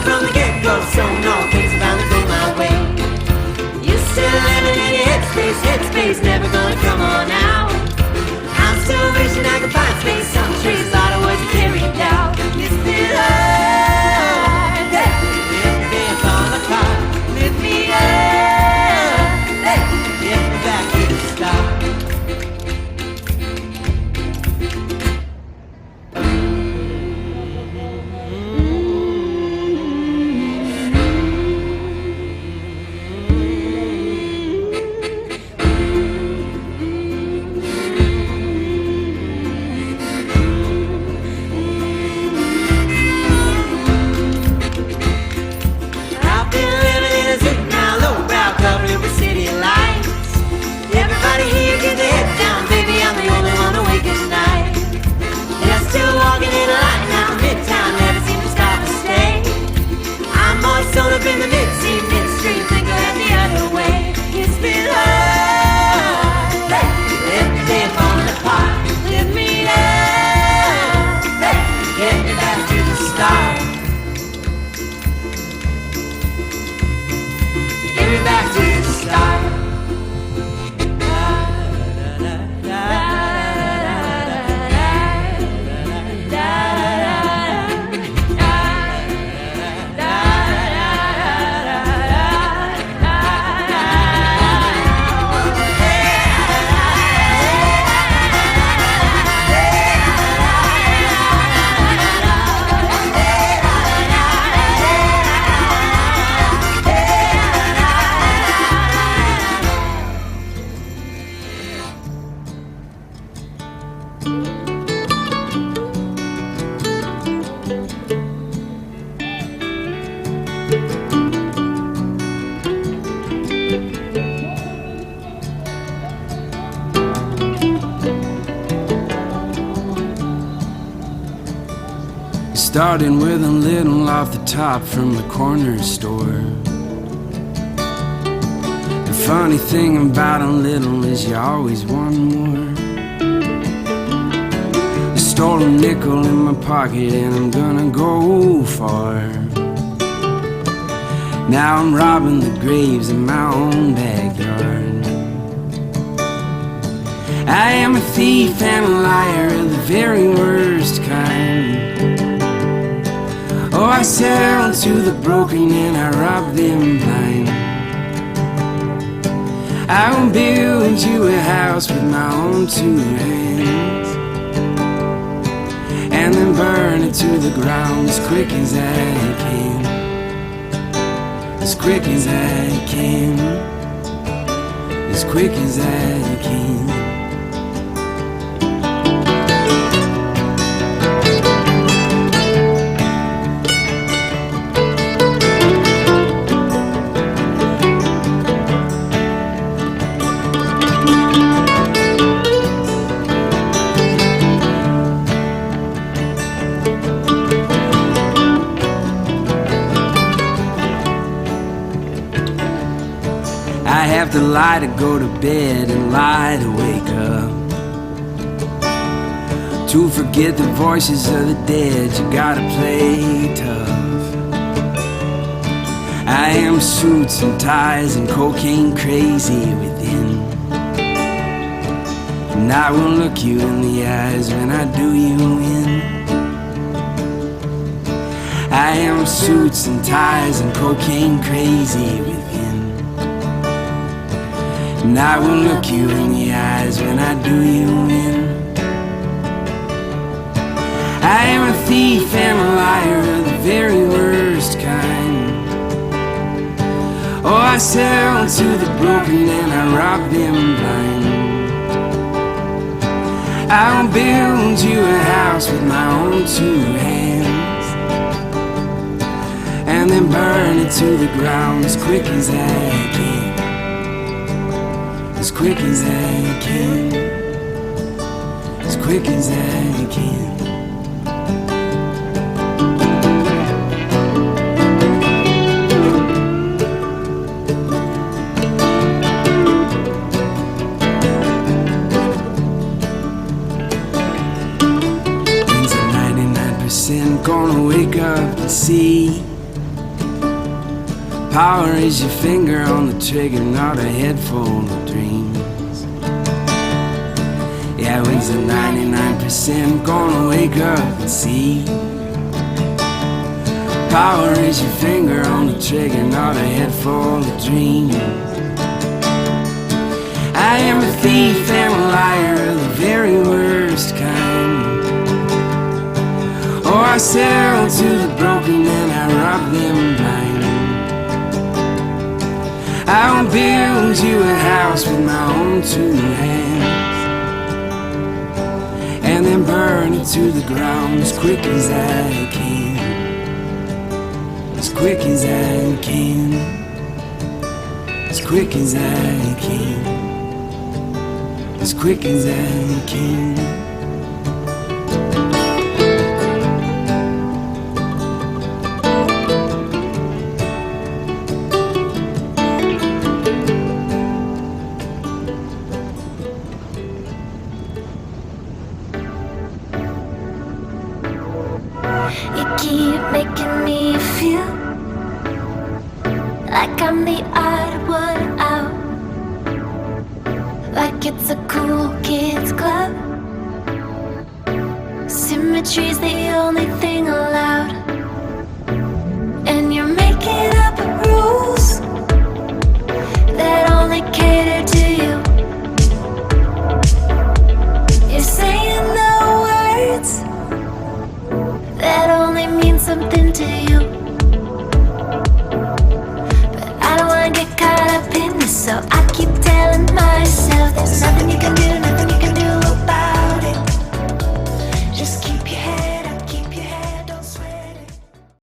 from the get-go, so all things are bound to go my way. You're still living in your headspace, never gonna come on out. I'm still wishing I could find space, some trace, a lot of words to carry it down. You still hurt, hey, if they're falling apart. Lift me up, hey, get me back to the start. In the mid-scene, midstream, think I had the other way. It's been hard, hey, everything falling apart. Lift me up, hey, get me back to the start. Get me back to the start. Starting with a little off the top from the corner store. The funny thing about a little is you always want more. I stole a nickel in my pocket and I'm gonna go far. Now I'm robbing the graves in my own backyard. I am a thief and a liar of the very worst kind. Oh, I sell to the broken and I rob them blind. I will build you a house with my own two hands, and then burn it to the ground as quick as I can. As quick as I can. As quick as I can. I have to lie to go to bed and lie to wake up. To forget the voices of the dead, you gotta play tough. I am suits and ties and cocaine crazy within, and I will look you in the eyes when I do you in. I am suits and ties and cocaine crazy within, and I will look you in the eyes when I do you in. I am a thief and a liar of the very worst kind. Oh, I sell to the broken and I rob them blind. I'll build you a house with my own two hands, and then burn it to the ground as quick as I can. As quick as I can. As quick as I can. Gonna wake up and see Power is your finger on the trigger, not a head full of dreams. Yeah, when's the 99% gonna wake up and see? Power is your finger on the trigger, not a head full of dreams. I am a thief and a liar of the very worst kind. Oh, I sell to the broken and I rob them blind. I will build you a house with my own two hands, and then burn it to the ground as quick as I can. As quick as I can. As quick as I can. As quick as I can. You keep making me feel like I'm the odd one out, like it's a cool kids club. Symmetry's the only thing allowed.